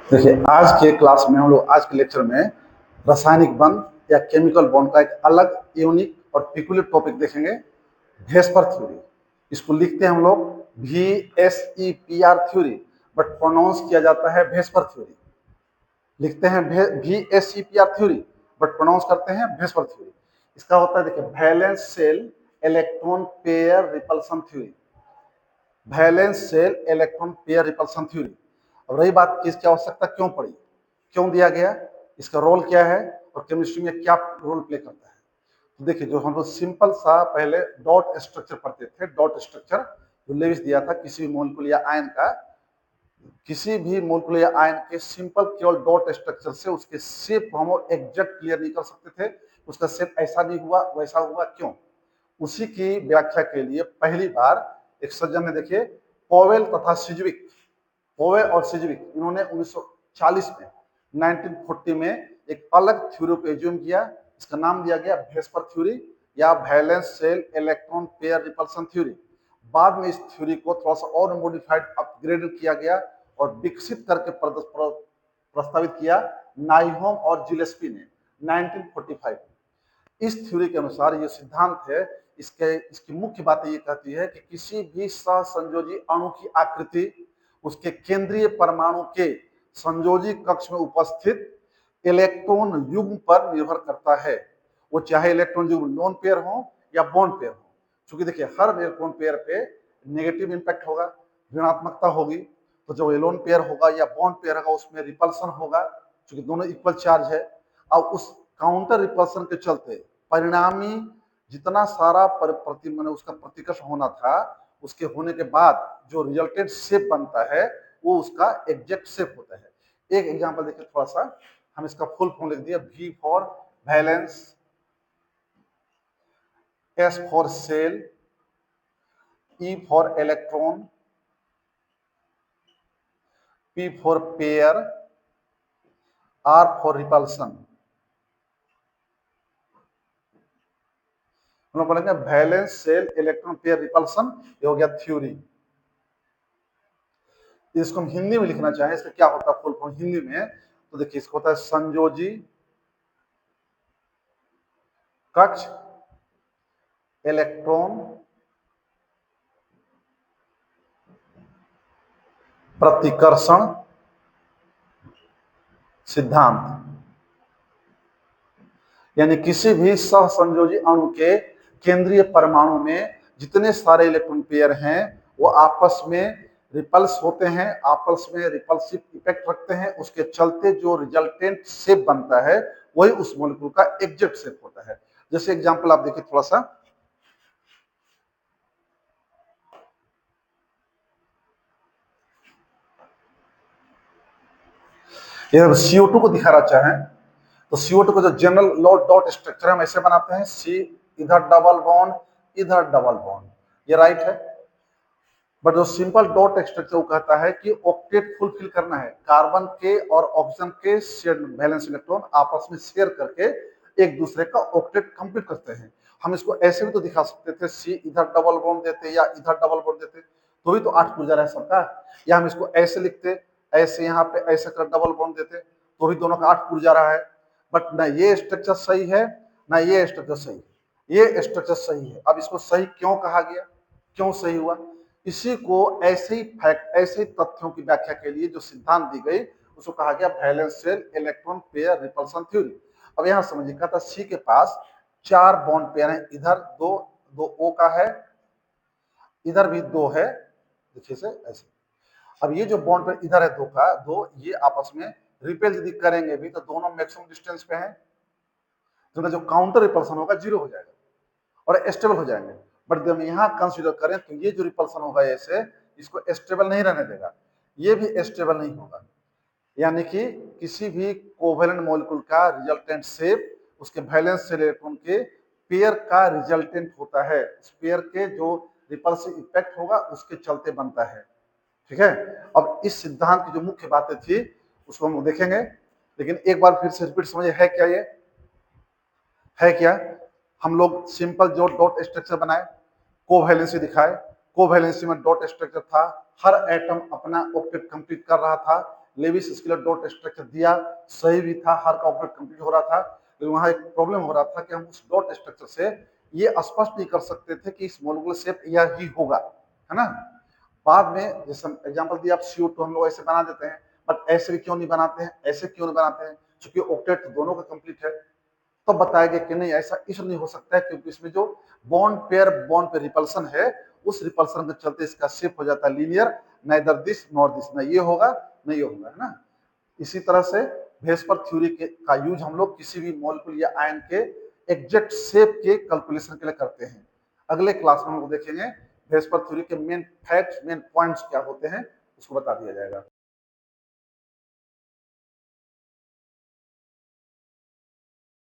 देखिए, आज के क्लास में हम लोग आज के लेक्चर में रासायनिक बंध या केमिकल बॉन्ड का एक अलग यूनिक और पिकुलियर टॉपिक देखेंगे, भेस्पर थ्योरी। इसको लिखते हैं हम लोग VSEPR थ्योरी, बट प्रोनाउंस किया जाता है भेस्पर थ्योरी। लिखते हैं VSEPR थ्योरी, बट प्रोनाउंस करते हैं भेस्पर थ्योरी। इसका होता है, देखिए, valence shell electron pair repulsion theory. Valence shell electron pair repulsion theory. अब रही बात कि इसकी आवश्यकता क्यों पड़ी, क्यों दिया गया, इसका रोल क्या है और केमिस्ट्री में क्या रोल प्ले करता है। तो देखिए, जो हम लोग सिंपल सा पहले डॉट स्ट्रक्चर पढ़ते थे, डॉट स्ट्रक्चर जो लेविस दिया था किसी भी मॉलिक्यूल या आयन का, किसी भी मॉलिक्यूल या आयन के सिंपल केवल डॉट स्ट्रक्चर से उसके शेप को हम एग्जैक्ट क्लियर नहीं कर सकते थे। उसका शेप ऐसा नहीं हुआ, वैसा हुआ, क्यों? उसी की व्याख्या के लिए पहली बार एक सज्जन ने, देखिए, पोवेल तथा सिजविक, पोवे और सिजविक, इन्होंने 1940 में 1940 में एक अलग थ्योरी को एज्यूम किया। इसका नाम दिया गया भेस्पर थ्योरी या valence shell electron pair repulsion theory. बाद में इस थ्योरी को थोड़ा सा और मॉडिफाइड, अपग्रेडेड किया गया और विकसित करके प्रस्तावित किया नाइहोम और जिलेस्पी ने 1945। इस थ्योरी के अनुसार ये सिद्धांत है, इसकी मुख्य बात ये कहती है कि किसी भी सहसंयोजी अणु की आकृति उसके केंद्रीय परमाणु के संयोजी कक्ष में उपस्थित इलेक्ट्रॉन युग्म पर निर्भर करता है। वो चाहे इलेक्ट्रॉन युग्म लोन पेयर हो या बॉन्ड पेयर हो। क्योंकि देखिए, हर इलेक्ट्रॉन पेयर पे नेगेटिव इंपैक्ट होगा, ऋणात्मकता होगी। तो जो लोन पेयर होगा या बॉन्ड पेयर होगा उसमें रिपल्सन होगा, क्योंकि दोनों इक्वल चार्ज है। अब उस काउंटर रिपल्सन के चलते परिणामी जितना सारा उसका प्रतिकर्ष होना था, उसके होने के बाद जो रिजल्टेंट शेप बनता है वो उसका एग्जैक्ट शेप होता है। एक एग्जांपल देखिए, थोड़ा सा हम इसका फुल फॉर्म लिख दिया, V for valence, S for sale, E for electron, P for pair, R for repulsion. हम लोग बोलेंगे valence shell electron pair repulsion, ये हो गया थ्योरी। इसको हम हिंदी में लिखना चाहें, इसका क्या होता है फुल फॉर्म हिंदी में, तो देखिए इसको होता है संयोजी कक्ष इलेक्ट्रॉन प्रतिकर्षण सिद्धांत। यानी किसी भी सहसंयोजी अणु के केंद्रीय परमाणु में जितने सारे इलेक्ट्रॉन पेयर हैं वो आपस में रिपल्स होते हैं, आपस में रिपल्सिव इफेक्ट रखते हैं। उसके चलते जो रिजल्टेंट शेप बनता है वही उस मॉलिक्यूल का एग्जैक्ट शेप होता है। जैसे एग्जांपल आप देखिए थोड़ा सा, ये CO2 को दिखाना चाहें तो CO2 को जो जनरल डॉट स्ट्रक्चर हम ऐसे बनाते हैं, C इधर डबल बॉन्ड, इधर डबल बॉन्ड, ये राइट है। बट जो सिंपल डॉट स्ट्रक्चर वो कहता है कि ऑक्टेट फुलफिल करना है, कार्बन के और ऑक्सीजन के शेयर वैलेंस इलेक्ट्रॉन आपस में शेयर करके एक दूसरे का ऑक्टेट कंप्लीट करते हैं। हम इसको ऐसे भी तो दिखा सकते थे, C इधर डबल बॉन्ड देते या इधर डबल बॉन्ड देते तो भी तो 8 ऊर्जा रह सकता है। या हम इसको ऐसे लिखते, ऐसे यहाँ पे ऐसे कर डबल बॉन्ड देते तो भी दोनों का 8 ऊर्जा रहा है। बट ना ये स्ट्रक्चर सही है ना ये स्ट्रक्चर सही है, ये स्ट्रक्चर सही है। अब इसको सही क्यों कहा गया, क्यों सही हुआ, इसी को ऐसे ही फैक्ट, ऐसे ही तथ्यों की व्याख्या के लिए जो सिद्धांत दी गई उसको कहा गया valence shell electron pair repulsion theory. अब यहां समझिए, कहता सी के पास 4 बॉन्ड पेयर हैं, इधर दो, दो O का है, इधर भी 2 है, देखिए से ऐसे। अब ये जो बॉन्ड पेयर इधर है 2 का 2, ये आपस में रिपेल यदि करेंगे भी तो दोनों मैक्सिमम डिस्टेंस पे हैं, तो जो काउंटर रिपल्सन होगा 0 हो जाएगा और स्टेबल हो जाएंगे। बट जब यहाँ कंसीडर करें तो ये जो रिपल्सन होगा ऐसे, इसको स्टेबल नहीं रहने देगा, ये भी स्टेबल नहीं होगा। यानी कि किसी भी कोवेलेंट मॉलिक्यूल का रिजल्टेंट शेप उसके वैलेंस सेल इलेक्ट्रॉन के पेयर का रिजल्टेंट होता है। उस पेयर के जो रिपल्सिव इफेक्ट होगा उसके चलते बनता है। ठीक है। अब इस सिद्धांत की जो मुख्य बातें थी उसको हम देखेंगे, लेकिन एक बार फिर से रिपीट समझिए, है क्या ये, है क्या? हम लोग सिंपल जो डॉट स्ट्रक्चर बनाए, कोवैलेंसी दिखाए, कोवैलेंसी में डॉट स्ट्रक्चर था, हर एटम अपना ऑक्टेट कंप्लीट कर रहा था, लेविस स्केलर डॉट स्ट्रक्चर दिया, सही भी था, हर का ऑपरेट कंप्लीट हो रहा था, लेकिन वहां एक प्रॉब्लम हो रहा था कि हम उस डॉट स्ट्रक्चर से ये स्पष्ट नहीं कर सकते थे कि इस मॉलिक्यूलर शेप यह ही होगा, है ना। बाद में जैसे एग्जांपल दिया, आप CO2 हम लोग ऐसे बना देते हैं, बट ऐसे भी क्यों नहीं बनाते हैं, ऐसे क्यों नहीं बनाते हैं, क्योंकि ऑक्टेट दोनों का कंप्लीट है। तो बताया गया कि नहीं, ऐसा इसलिए नहीं हो सकता है क्योंकि इसमें जो बॉन्ड पे रिपल्सन है, उस रिपल्सन के चलते इसका शेप हो जाता है linear, neither this nor this, ना ये होगा ना ये होगा, है ना। इसी तरह से वेस्पर थ्योरी का यूज हम लोग किसी भी मॉलिक्यूल या आयन के एग्जैक्ट शेप के कैलकुलेशन के लिए करते हैं। अगले क्लास में हम लोग देखेंगे वेस्पर थ्योरी के मेन फैक्ट्स, मेन पॉइंट्स क्या होते हैं, उसको बता दिया जाएगा।